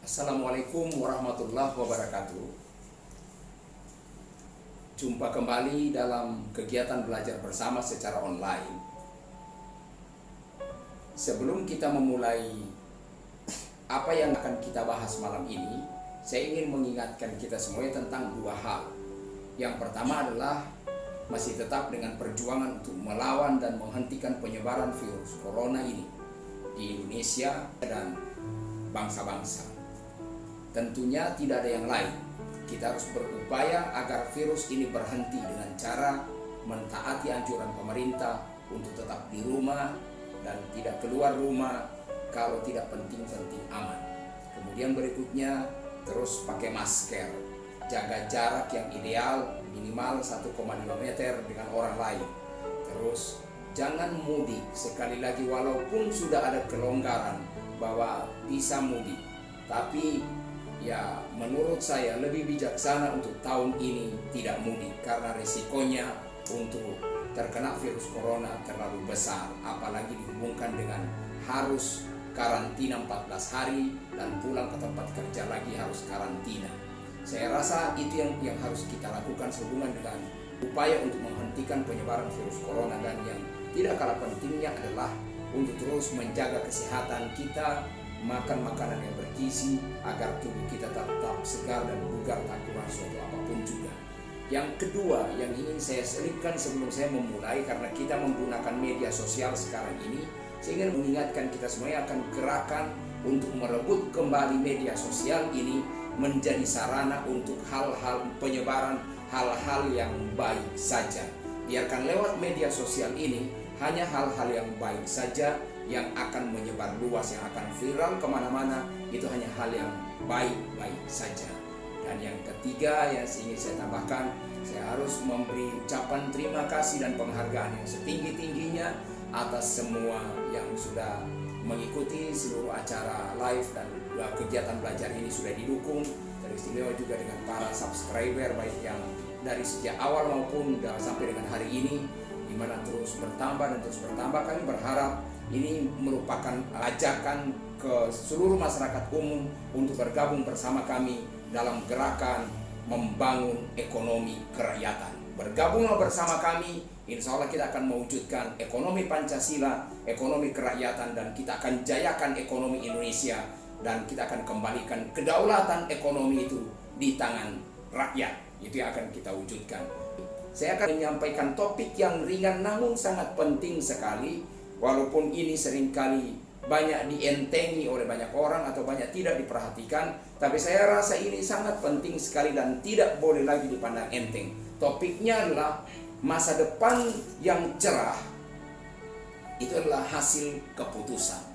Assalamualaikum warahmatullahi wabarakatuh. Jumpa kembali dalam kegiatan belajar bersama secara online. Sebelum kita memulai apa yang akan kita bahas malam ini, saya ingin mengingatkan kita semuanya tentang dua hal. Yang pertama adalah masih tetap dengan perjuangan untuk melawan dan menghentikan penyebaran virus corona ini di Indonesia dan bangsa-bangsa. Tentunya tidak ada yang lain. Kita harus berupaya agar virus ini berhenti dengan cara mentaati anjuran pemerintah untuk tetap di rumah dan tidak keluar rumah kalau tidak penting-penting aman. Kemudian berikutnya terus pakai masker, jaga jarak yang ideal minimal 1,5 meter dengan orang lain. Terus jangan mudik, sekali lagi walaupun sudah ada kelonggaran bahwa bisa mudik, tapi ya menurut saya lebih bijaksana untuk tahun ini tidak mudik karena resikonya untuk terkena virus corona terlalu besar, apalagi dihubungkan dengan harus karantina 14 hari dan pulang ke tempat kerja lagi harus karantina. Saya rasa itu yang harus kita lakukan sehubungan dengan upaya untuk menghentikan penyebaran virus corona, dan yang tidak kalah pentingnya adalah untuk terus menjaga kesehatan kita, makan makanan yang bergizi agar tubuh kita tetap segar dan bugar tak kurang suatu apapun juga. Yang kedua yang ingin saya selipkan sebelum saya memulai, karena kita menggunakan media sosial sekarang ini, saya ingin mengingatkan kita semuanya akan gerakan untuk merebut kembali media sosial ini menjadi sarana untuk hal-hal penyebaran hal-hal yang baik saja. Biarkan lewat media sosial ini hanya hal-hal yang baik saja yang akan menyebar luas, yang akan viral kemana-mana. Itu hanya hal yang baik-baik saja. Dan yang ketiga yang ingin saya tambahkan, saya harus memberi ucapan terima kasih dan penghargaan yang setinggi-tingginya atas semua yang sudah mengikuti seluruh acara live dan kegiatan belajar ini sudah didukung. Teristimewa juga dengan para subscriber, baik yang dari sejak awal maupun sampai dengan hari ini, di mana terus bertambah dan terus bertambah. Kami berharap ini merupakan ajakan ke seluruh masyarakat umum untuk bergabung bersama kami dalam gerakan membangun ekonomi kerakyatan. Bergabunglah bersama kami, insya Allah kita akan mewujudkan ekonomi Pancasila, ekonomi kerakyatan, dan kita akan jayakan ekonomi Indonesia, dan kita akan kembalikan kedaulatan ekonomi itu di tangan rakyat. Itu yang akan kita wujudkan. Saya akan menyampaikan topik yang ringan namun sangat penting sekali. Walaupun ini seringkali banyak dientengi oleh banyak orang atau banyak tidak diperhatikan, tapi saya rasa ini sangat penting sekali dan tidak boleh lagi dipandang enteng. Topiknya adalah masa depan yang cerah itu adalah hasil keputusan.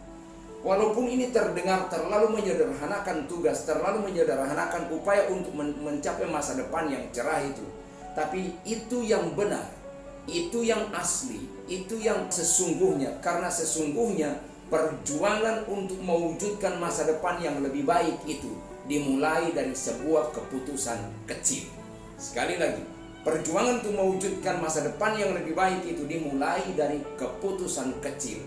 Walaupun ini terdengar terlalu menyederhanakan tugas, terlalu menyederhanakan upaya untuk mencapai masa depan yang cerah itu, tapi itu yang benar. Itu yang asli, itu yang sesungguhnya, karena sesungguhnya perjuangan untuk mewujudkan masa depan yang lebih baik itu dimulai dari sebuah keputusan kecil. Sekali lagi, perjuangan untuk mewujudkan masa depan yang lebih baik itu dimulai dari keputusan kecil.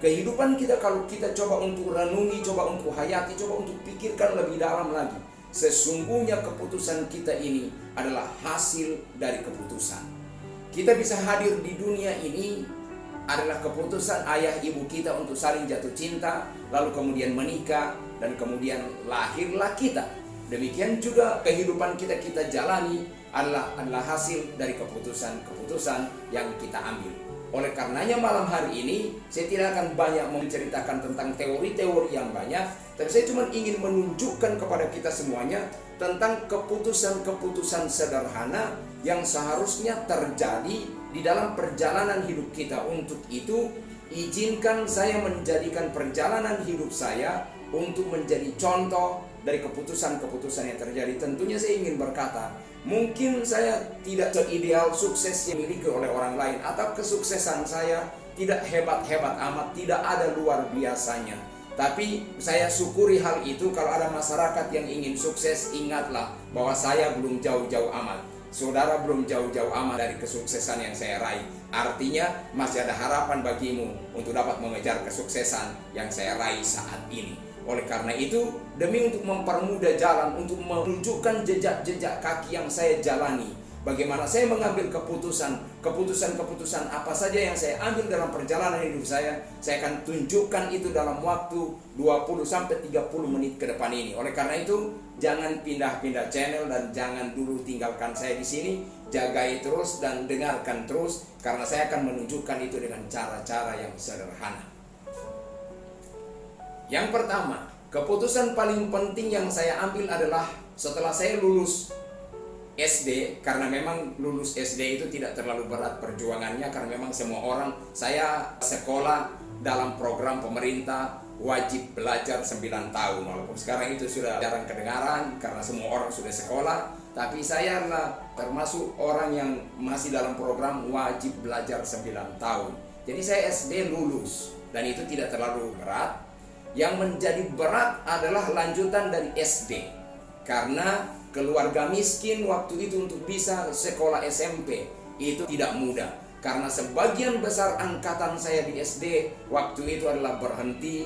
Kehidupan kita kalau kita coba untuk renungi, coba untuk hayati, coba untuk pikirkan lebih dalam lagi, sesungguhnya keputusan kita ini adalah hasil dari keputusan. Kita bisa hadir di dunia ini adalah keputusan ayah ibu kita untuk saling jatuh cinta, lalu kemudian menikah, dan kemudian lahirlah kita. Demikian juga kehidupan kita jalani adalah hasil dari keputusan-keputusan yang kita ambil. Oleh karenanya malam hari ini saya tidak akan banyak menceritakan tentang teori-teori yang banyak, tapi saya cuma ingin menunjukkan kepada kita semuanya tentang keputusan-keputusan sederhana yang seharusnya terjadi di dalam perjalanan hidup kita. Untuk itu, izinkan saya menjadikan perjalanan hidup saya untuk menjadi contoh dari keputusan-keputusan yang terjadi. Tentunya saya ingin berkata, mungkin saya tidak seideal sukses yang dimiliki oleh orang lain, atau kesuksesan saya tidak hebat-hebat amat, tidak ada luar biasanya. Tapi saya syukuri hal itu. Kalau ada masyarakat yang ingin sukses, ingatlah bahwa saya belum jauh-jauh amat. Saudara belum jauh-jauh amat dari kesuksesan yang saya raih. Artinya masih ada harapan bagimu untuk dapat mengejar kesuksesan yang saya raih saat ini. Oleh karena itu, demi untuk mempermudah jalan, untuk menunjukkan jejak-jejak kaki yang saya jalani. Bagaimana saya mengambil keputusan apa saja yang saya ambil dalam perjalanan hidup saya akan tunjukkan itu dalam waktu 20-30 menit ke depan ini. Oleh karena itu, jangan pindah-pindah channel dan jangan dulu tinggalkan saya di sini. Jagai terus dan dengarkan terus, karena saya akan menunjukkan itu dengan cara-cara yang sederhana. Yang pertama, keputusan paling penting yang saya ambil adalah setelah saya lulus SD, karena memang lulus SD itu tidak terlalu berat perjuangannya, karena memang semua orang, saya sekolah dalam program pemerintah wajib belajar 9 tahun, walaupun sekarang itu sudah jarang kedengaran karena semua orang sudah sekolah, tapi saya adalah termasuk orang yang masih dalam program wajib belajar 9 tahun. Jadi saya SD lulus dan itu tidak terlalu berat. Yang menjadi berat adalah lanjutan dari SD, karena keluarga miskin waktu itu untuk bisa sekolah SMP itu tidak mudah. Karena sebagian besar angkatan saya di SD waktu itu adalah berhenti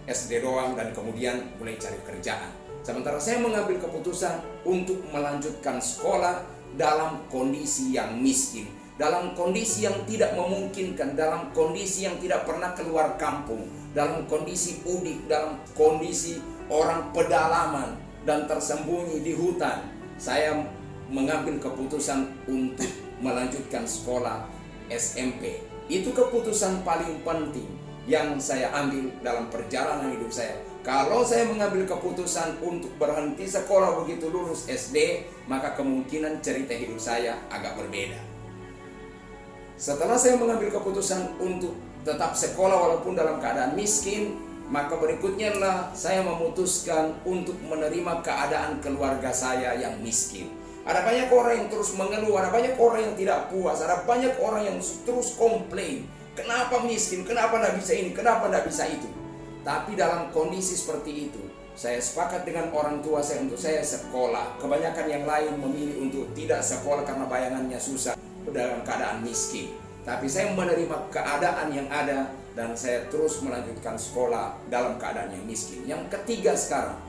SD doang dan kemudian mulai cari kerjaan. Sementara saya mengambil keputusan untuk melanjutkan sekolah dalam kondisi yang miskin, dalam kondisi yang tidak memungkinkan, dalam kondisi yang tidak pernah keluar kampung, dalam kondisi udik, dalam kondisi orang pedalaman dan tersembunyi di hutan. Saya mengambil keputusan untuk melanjutkan sekolah SMP. Itu keputusan paling penting yang saya ambil dalam perjalanan hidup saya. Kalau saya mengambil keputusan untuk berhenti sekolah begitu lulus SD, maka kemungkinan cerita hidup saya agak berbeda. Setelah saya mengambil keputusan untuk tetap sekolah walaupun dalam keadaan miskin, maka berikutnya adalah saya memutuskan untuk menerima keadaan keluarga saya yang miskin. Ada banyak orang yang terus mengeluh, ada banyak orang yang tidak puas, ada banyak orang yang terus komplain. Kenapa miskin? Kenapa tidak bisa ini? Kenapa tidak bisa itu? Tapi dalam kondisi seperti itu, saya sepakat dengan orang tua saya untuk saya sekolah. Kebanyakan yang lain memilih untuk tidak sekolah karena bayangannya susah dalam keadaan miskin. Tapi saya menerima keadaan yang ada dan saya terus melanjutkan sekolah dalam keadaan yang miskin. Yang ketiga sekarang,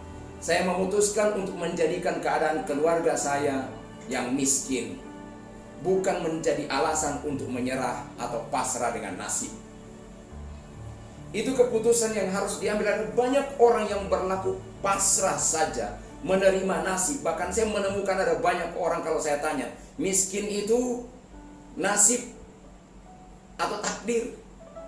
saya memutuskan untuk menjadikan keadaan keluarga saya yang miskin bukan menjadi alasan untuk menyerah atau pasrah dengan nasib. Itu keputusan yang harus diambil. Ada banyak orang yang berlaku pasrah saja, menerima nasib. Bahkan saya menemukan ada banyak orang, kalau saya tanya, miskin itu nasib atau takdir?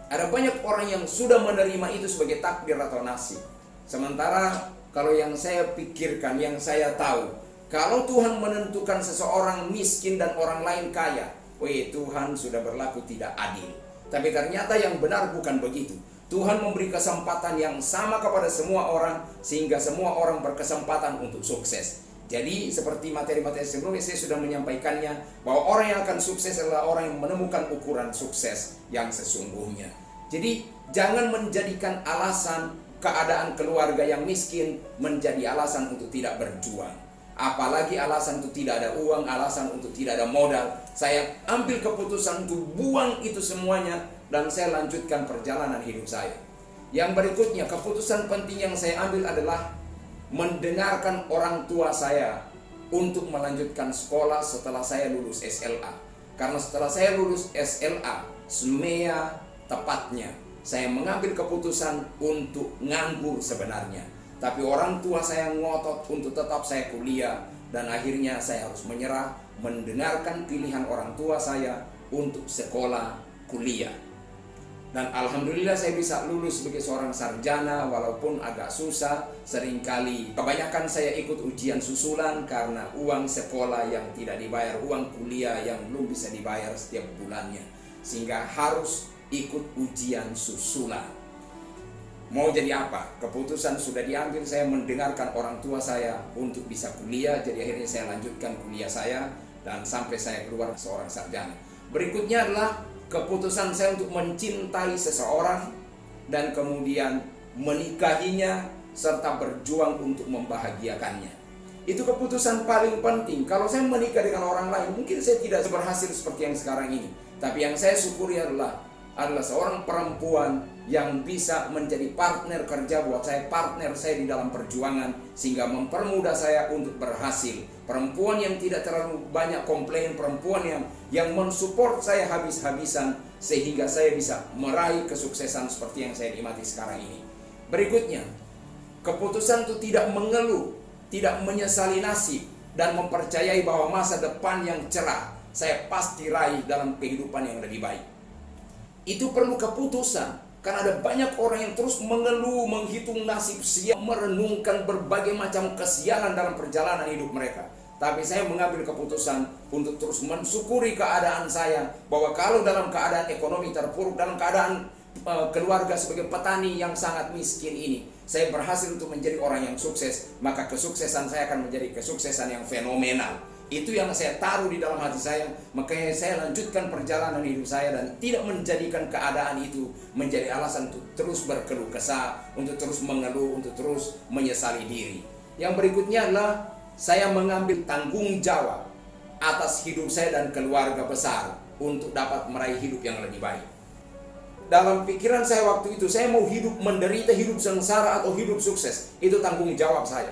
Ada banyak orang yang sudah menerima itu sebagai takdir atau nasib. Sementara kalau yang saya pikirkan, yang saya tahu, kalau Tuhan menentukan seseorang miskin dan orang lain kaya, Tuhan sudah berlaku tidak adil. Tapi ternyata yang benar bukan begitu. Tuhan memberi kesempatan yang sama kepada semua orang, sehingga semua orang berkesempatan untuk sukses. Jadi seperti materi-materi sebelumnya saya sudah menyampaikannya, bahwa orang yang akan sukses adalah orang yang menemukan ukuran sukses yang sesungguhnya. Jadi jangan menjadikan alasan keadaan keluarga yang miskin menjadi alasan untuk tidak berjuang. Apalagi alasan untuk tidak ada uang, alasan untuk tidak ada modal. Saya ambil keputusan untuk buang itu semuanya dan saya lanjutkan perjalanan hidup saya. Yang berikutnya, keputusan penting yang saya ambil adalah mendengarkan orang tua saya untuk melanjutkan sekolah setelah saya lulus SLA. Karena setelah saya lulus SLA, SMEA tepatnya, saya mengambil keputusan untuk nganggur sebenarnya. Tapi orang tua saya ngotot untuk tetap saya kuliah, dan akhirnya saya harus menyerah mendengarkan pilihan orang tua saya untuk sekolah kuliah. Dan alhamdulillah saya bisa lulus sebagai seorang sarjana, walaupun agak susah seringkali. Kebanyakan saya ikut ujian susulan karena uang sekolah yang tidak dibayar, uang kuliah yang belum bisa dibayar setiap bulannya, sehingga harus ikut ujian susulan. Mau jadi apa? Keputusan sudah diambil, saya mendengarkan orang tua saya untuk bisa kuliah. Jadi akhirnya saya lanjutkan kuliah saya dan sampai saya keluar seorang sarjana. Berikutnya adalah keputusan saya untuk mencintai seseorang dan kemudian menikahinya serta berjuang untuk membahagiakannya. Itu keputusan paling penting. Kalau saya menikah dengan orang lain, mungkin saya tidak berhasil seperti yang sekarang ini. Tapi yang saya syukuri adalah adalah seorang perempuan yang bisa menjadi partner kerja buat saya, partner saya di dalam perjuangan, sehingga mempermudah saya untuk berhasil. Perempuan yang tidak terlalu banyak komplain, perempuan yang mensupport saya habis-habisan, sehingga saya bisa meraih kesuksesan seperti yang saya nikmati sekarang ini. Berikutnya, keputusan itu tidak mengeluh, tidak menyesali nasib, dan mempercayai bahwa masa depan yang cerah saya pasti raih dalam kehidupan yang lebih baik. Itu perlu keputusan, karena ada banyak orang yang terus mengeluh, menghitung nasib sial, merenungkan berbagai macam kesialan dalam perjalanan hidup mereka. Tapi saya mengambil keputusan untuk terus mensyukuri keadaan saya, bahwa kalau dalam keadaan ekonomi terpuruk, dalam keadaan keluarga sebagai petani yang sangat miskin ini, saya berhasil untuk menjadi orang yang sukses, maka kesuksesan saya akan menjadi kesuksesan yang fenomenal. Itu yang saya taruh di dalam hati saya, makanya saya lanjutkan perjalanan hidup saya dan tidak menjadikan keadaan itu menjadi alasan untuk terus berkeluh kesah, untuk terus mengeluh, untuk terus menyesali diri. Yang berikutnya adalah saya mengambil tanggung jawab atas hidup saya dan keluarga besar untuk dapat meraih hidup yang lebih baik. Dalam pikiran saya waktu itu, saya mau hidup menderita, hidup sengsara, atau hidup sukses. Itu tanggung jawab saya.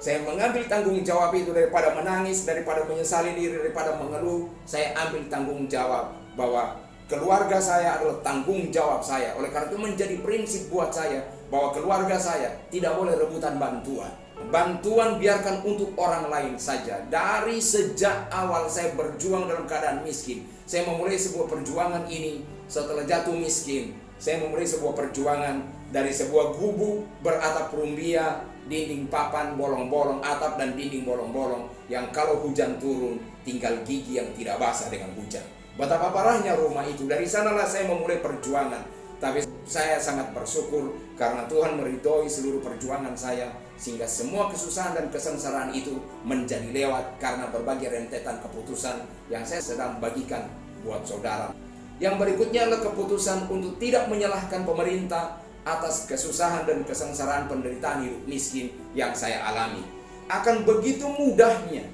Saya mengambil tanggung jawab itu, daripada menangis, daripada menyesali diri, daripada mengeluh. Saya ambil tanggung jawab bahwa keluarga saya adalah tanggung jawab saya. Oleh karena itu menjadi prinsip buat saya bahwa keluarga saya tidak boleh rebutan bantuan. Bantuan biarkan untuk orang lain saja. Dari sejak awal saya berjuang dalam keadaan miskin. Saya memulai sebuah perjuangan ini setelah jatuh miskin. Saya memulai sebuah perjuangan dari sebuah gubuk beratap rumbia, dinding papan bolong-bolong, atap dan dinding bolong-bolong, yang kalau hujan turun tinggal gigi yang tidak basah dengan hujan. Betapa parahnya rumah itu. Dari sanalah saya memulai perjuangan. Tapi saya sangat bersyukur karena Tuhan meridhoi seluruh perjuangan saya, sehingga semua kesusahan dan kesengsaraan itu menjadi lewat karena berbagai rentetan keputusan yang saya sedang bagikan buat saudara. Yang berikutnya adalah keputusan untuk tidak menyalahkan pemerintah atas kesusahan dan kesengsaraan penderitaan hidup miskin yang saya alami. Akan begitu mudahnya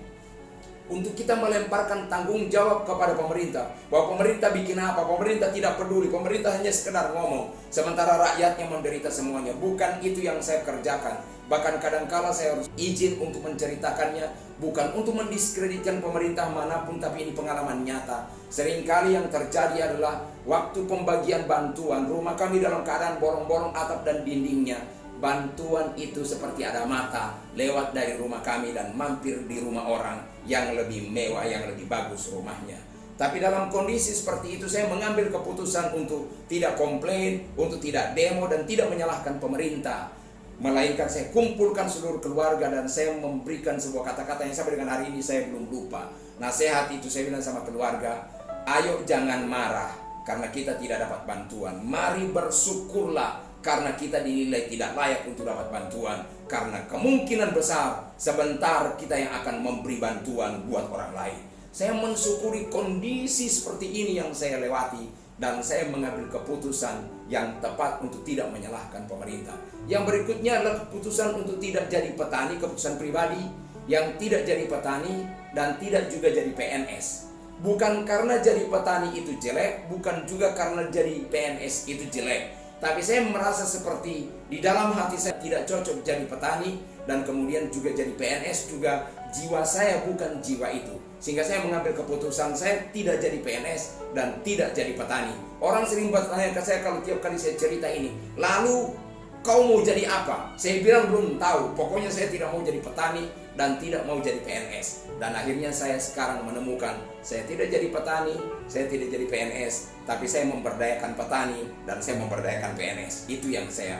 untuk kita melemparkan tanggung jawab kepada pemerintah, bahwa pemerintah bikin apa, pemerintah tidak peduli, pemerintah hanya sekedar ngomong, sementara rakyatnya menderita semuanya. Bukan itu yang saya kerjakan. Bahkan kadangkala saya harus izin untuk menceritakannya, bukan untuk mendiskreditkan pemerintah manapun, tapi ini pengalaman nyata. Seringkali yang terjadi adalah waktu pembagian bantuan, rumah kami dalam keadaan bolong-bolong atap dan dindingnya. Bantuan itu seperti ada mata lewat dari rumah kami dan mampir di rumah orang yang lebih mewah, yang lebih bagus rumahnya. Tapi dalam kondisi seperti itu saya mengambil keputusan untuk tidak komplain, untuk tidak demo, dan tidak menyalahkan pemerintah. Melainkan saya kumpulkan seluruh keluarga dan saya memberikan sebuah kata-kata yang sampai dengan hari ini saya belum lupa. Nasihat itu saya bilang sama keluarga, ayo jangan marah karena kita tidak dapat bantuan. Mari bersyukurlah karena kita dinilai tidak layak untuk dapat bantuan. Karena kemungkinan besar sebentar kita yang akan memberi bantuan buat orang lain. Saya mensyukuri kondisi seperti ini yang saya lewati, dan saya mengambil keputusan yang tepat untuk tidak menyalahkan pemerintah. Yang berikutnya adalah keputusan untuk tidak jadi petani, keputusan pribadi yang tidak jadi petani dan tidak juga jadi PNS. Bukan karena jadi petani itu jelek, bukan juga karena jadi PNS itu jelek. Tapi saya merasa seperti di dalam hati saya tidak cocok jadi petani, dan kemudian juga jadi PNS juga jiwa saya bukan jiwa itu. Sehingga saya mengambil keputusan saya tidak jadi PNS dan tidak jadi petani. Orang sering bertanya ke saya kalau tiap kali saya cerita ini, lalu kau mau jadi apa? Saya bilang belum tahu, pokoknya saya tidak mau jadi petani dan tidak mau jadi PNS. Dan akhirnya saya sekarang menemukan, saya tidak jadi petani, saya tidak jadi PNS, tapi saya memberdayakan petani dan saya memberdayakan PNS. Itu yang saya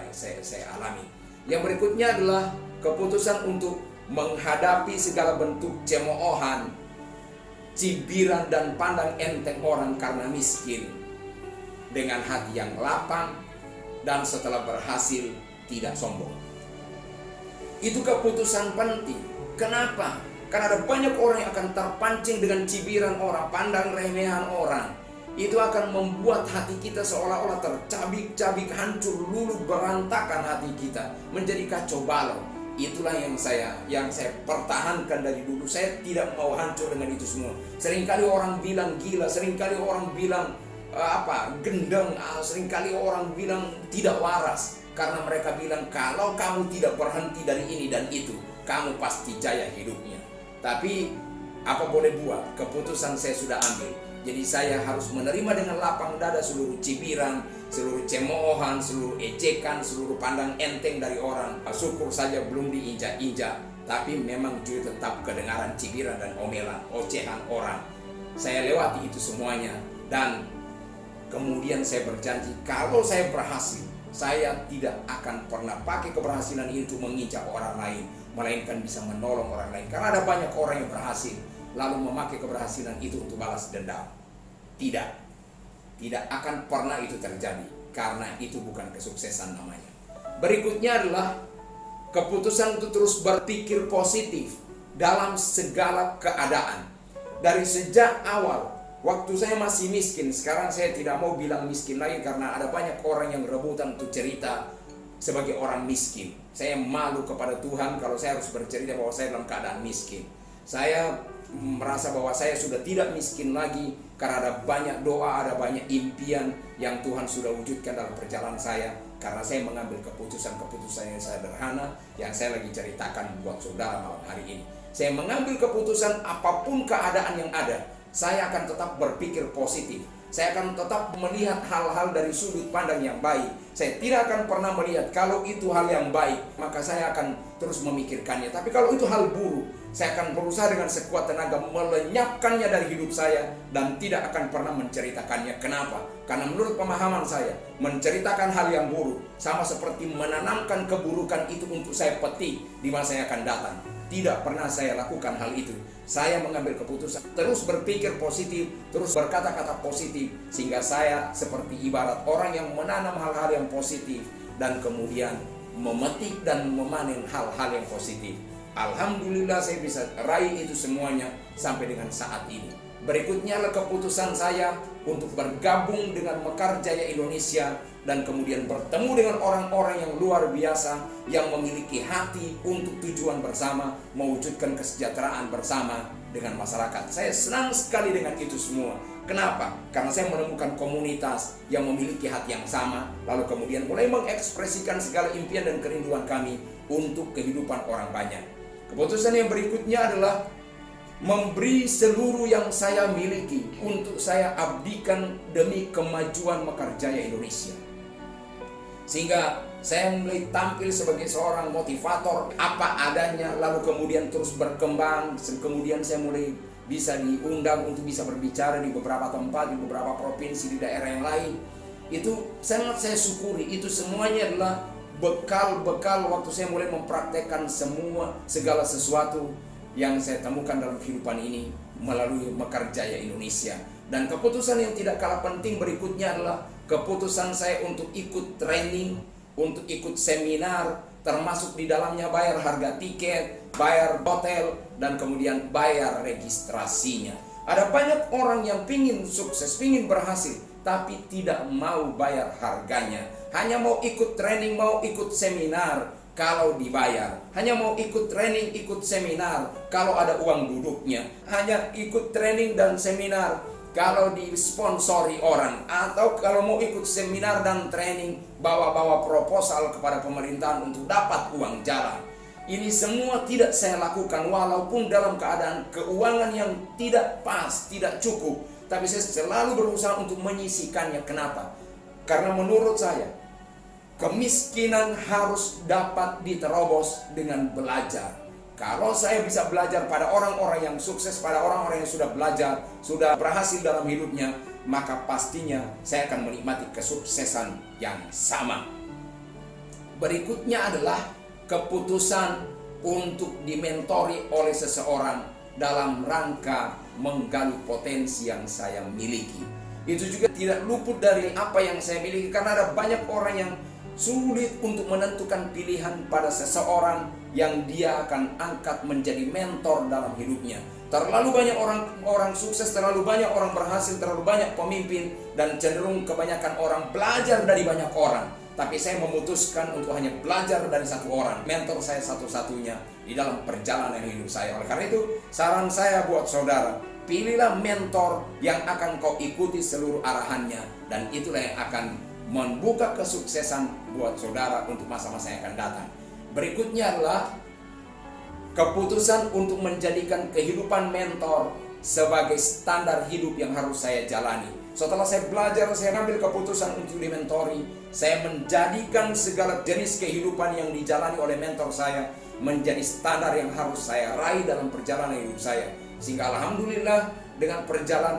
alami. Yang berikutnya adalah keputusan untuk menghadapi segala bentuk cemoohan, cibiran dan pandang enteng orang karena miskin dengan hati yang lapang, dan setelah berhasil tidak sombong. Itu keputusan penting. Kenapa? Karena ada banyak orang yang akan terpancing dengan cibiran orang, pandang remehan orang. Itu akan membuat hati kita seolah-olah tercabik-cabik, hancur, luluh, berantakan hati kita, menjadi kacau balau. Itulah yang saya pertahankan dari dulu. Saya tidak mau hancur dengan itu semua. Seringkali orang bilang gila, seringkali orang bilang gendeng. Seringkali orang bilang tidak waras karena mereka bilang kalau kamu tidak berhenti dari ini dan itu, kamu pasti jaya hidupnya. Tapi apa boleh buat, keputusan saya sudah ambil. Jadi saya harus menerima dengan lapang dada seluruh cibiran, seluruh cemoohan, seluruh ejekan, seluruh pandang enteng dari orang. Syukur saja belum diinjak-injak, tapi memang juga tetap kedengaran cibiran dan omelan, ocehan orang. Saya lewati itu semuanya, dan kemudian saya berjanji kalau saya berhasil, saya tidak akan pernah pakai keberhasilan itu menginjak orang lain, melainkan bisa menolong orang lain. Karena ada banyak orang yang berhasil lalu memakai keberhasilan itu untuk balas dendam. Tidak akan pernah itu terjadi, karena itu bukan kesuksesan namanya. Berikutnya adalah keputusan untuk terus berpikir positif dalam segala keadaan. Dari sejak awal, waktu saya masih miskin, sekarang saya tidak mau bilang miskin lagi karena ada banyak orang yang rebutan untuk cerita sebagai orang miskin. Saya malu kepada Tuhan kalau saya harus bercerita bahwa saya dalam keadaan miskin. Saya merasa bahwa saya sudah tidak miskin lagi karena ada banyak doa, ada banyak impian yang Tuhan sudah wujudkan dalam perjalanan saya. Karena saya mengambil keputusan-keputusan yang sederhana yang saya lagi ceritakan buat saudara malam hari ini. Saya mengambil keputusan apapun keadaan yang ada, saya akan tetap berpikir positif. Saya akan tetap melihat hal-hal dari sudut pandang yang baik. Saya tidak akan pernah melihat kalau itu hal yang baik, maka saya akan terus memikirkannya. Tapi kalau itu hal buruk, saya akan berusaha dengan sekuat tenaga melenyapkannya dari hidup saya dan tidak akan pernah menceritakannya. Kenapa? Karena menurut pemahaman saya, menceritakan hal yang buruk sama seperti menanamkan keburukan itu untuk saya petik di masa yang akan datang. Tidak pernah saya lakukan hal itu. Saya mengambil keputusan terus berpikir positif, terus berkata-kata positif, sehingga saya seperti ibarat orang yang menanam hal-hal yang positif dan kemudian memetik dan memanen hal-hal yang positif. Alhamdulillah saya bisa raih itu semuanya sampai dengan saat ini. Berikutnya adalah keputusan saya untuk bergabung dengan Mekar Jaya Indonesia dan kemudian bertemu dengan orang-orang yang luar biasa yang memiliki hati untuk tujuan bersama, mewujudkan kesejahteraan bersama dengan masyarakat. Saya senang sekali dengan itu semua. Kenapa? Karena saya menemukan komunitas yang memiliki hati yang sama, lalu kemudian mulai mengekspresikan segala impian dan kerinduan kami untuk kehidupan orang banyak. Keputusan yang berikutnya adalah memberi seluruh yang saya miliki untuk saya abdikan demi kemajuan Mekar Jaya Indonesia. Sehingga saya mulai tampil sebagai seorang motivator apa adanya, lalu kemudian terus berkembang. Kemudian saya mulai bisa diundang untuk bisa berbicara di beberapa tempat, di beberapa provinsi, di daerah yang lain. Itu sangat saya syukuri. Itu semuanya adalah bekal-bekal waktu saya mulai mempraktekkan segala sesuatu yang saya temukan dalam kehidupan ini melalui Mekar Jaya Indonesia. Dan keputusan yang tidak kalah penting berikutnya adalah keputusan saya untuk ikut training, untuk ikut seminar, termasuk di dalamnya bayar harga tiket, bayar hotel, dan kemudian bayar registrasinya. Ada banyak orang yang pingin sukses, pingin berhasil, tapi tidak mau bayar harganya. Hanya mau ikut training, mau ikut seminar kalau dibayar. Hanya mau ikut training, ikut seminar kalau ada uang duduknya. Hanya ikut training dan seminar kalau disponsori orang, atau kalau mau ikut seminar dan training bawa-bawa proposal kepada pemerintahan untuk dapat uang jalan. Ini semua tidak saya lakukan walaupun dalam keadaan keuangan yang tidak pas, tidak cukup. Tapi saya selalu berusaha untuk menyisihkannya. Kenapa? Karena menurut saya kemiskinan harus dapat diterobos dengan belajar. Kalau saya bisa belajar pada orang-orang yang sukses, pada orang-orang yang sudah belajar, sudah berhasil dalam hidupnya, maka pastinya saya akan menikmati kesuksesan yang sama. Berikutnya adalah keputusan untuk dimentori oleh seseorang dalam rangka menggali potensi yang saya miliki. Itu juga tidak luput dari apa yang saya miliki, karena ada banyak orang yang sulit untuk menentukan pilihan pada seseorang yang dia akan angkat menjadi mentor dalam hidupnya. Terlalu banyak orang sukses, terlalu banyak orang berhasil, terlalu banyak pemimpin, dan cenderung kebanyakan orang belajar dari banyak orang. Tapi saya memutuskan untuk hanya belajar dari satu orang, mentor saya satu-satunya di dalam perjalanan hidup saya. Oleh karena itu, saran saya buat saudara, Pilihlah mentor yang akan kau ikuti seluruh arahannya, dan itulah yang akan membuka kesuksesan buat saudara untuk masa-masa yang akan datang. Berikutnya adalah keputusan untuk menjadikan kehidupan mentor sebagai standar hidup yang harus saya jalani. Setelah saya belajar, saya ambil keputusan untuk dimentori. Saya menjadikan segala jenis kehidupan yang dijalani oleh mentor saya menjadi standar yang harus saya raih dalam perjalanan hidup saya. Sehingga alhamdulillah dengan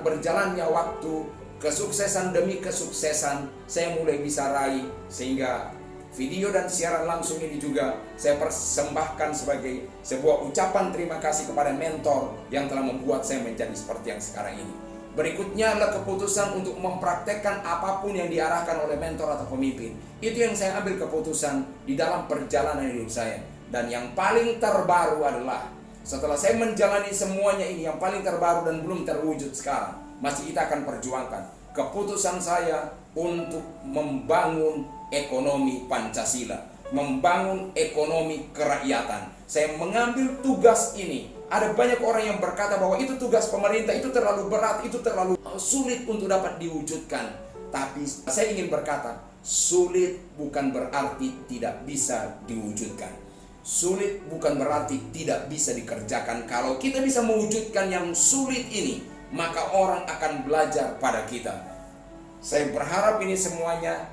berjalannya waktu, kesuksesan demi kesuksesan saya mulai bisa raih. Sehingga video dan siaran langsung ini juga saya persembahkan sebagai sebuah ucapan terima kasih kepada mentor yang telah membuat saya menjadi seperti yang sekarang ini. Berikutnya adalah keputusan untuk mempraktekkan apapun yang diarahkan oleh mentor atau pemimpin. Itu yang saya ambil keputusan di dalam perjalanan hidup saya. Dan yang paling terbaru adalah setelah saya menjalani semuanya ini, yang paling terbaru dan belum terwujud sekarang, masih kita akan perjuangkan keputusan saya untuk membangun ekonomi Pancasila, membangun ekonomi kerakyatan. Saya mengambil tugas ini. Ada banyak orang yang berkata bahwa itu tugas pemerintah, itu terlalu berat, itu terlalu sulit untuk dapat diwujudkan. Tapi saya ingin berkata, sulit bukan berarti tidak bisa diwujudkan. Sulit bukan berarti tidak bisa dikerjakan. Kalau kita bisa mewujudkan yang sulit ini, maka orang akan belajar pada kita. Saya berharap ini semuanya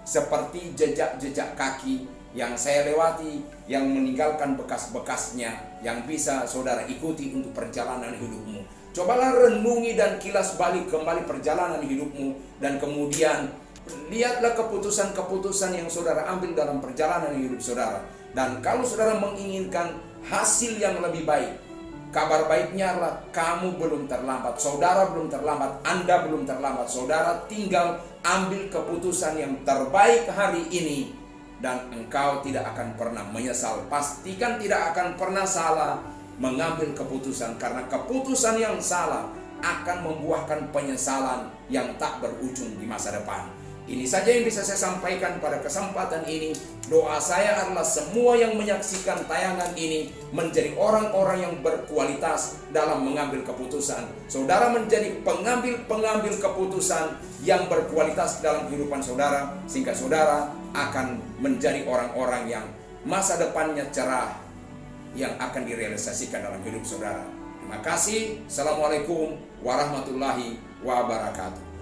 seperti jejak-jejak kaki yang saya lewati, yang meninggalkan bekas-bekasnya, yang bisa saudara ikuti untuk perjalanan hidupmu. Cobalah renungi dan kilas balik kembali perjalanan hidupmu, dan kemudian lihatlah keputusan-keputusan yang saudara ambil dalam perjalanan hidup saudara. Dan kalau saudara menginginkan hasil yang lebih baik, kabar baiknya adalah kamu belum terlambat, saudara belum terlambat, Anda belum terlambat. Saudara tinggal ambil keputusan yang terbaik hari ini, dan engkau tidak akan pernah menyesal. Pastikan tidak akan pernah salah mengambil keputusan, karena keputusan yang salah akan membuahkan penyesalan yang tak berujung di masa depan. Ini saja yang bisa saya sampaikan pada kesempatan ini. Doa saya adalah semua yang menyaksikan tayangan ini menjadi orang-orang yang berkualitas dalam mengambil keputusan. Saudara menjadi pengambil keputusan yang berkualitas dalam kehidupan saudara, sehingga saudara akan menjadi orang-orang yang masa depannya cerah, yang akan direalisasikan dalam hidup saudara. Terima kasih. Assalamualaikum warahmatullahi wabarakatuh.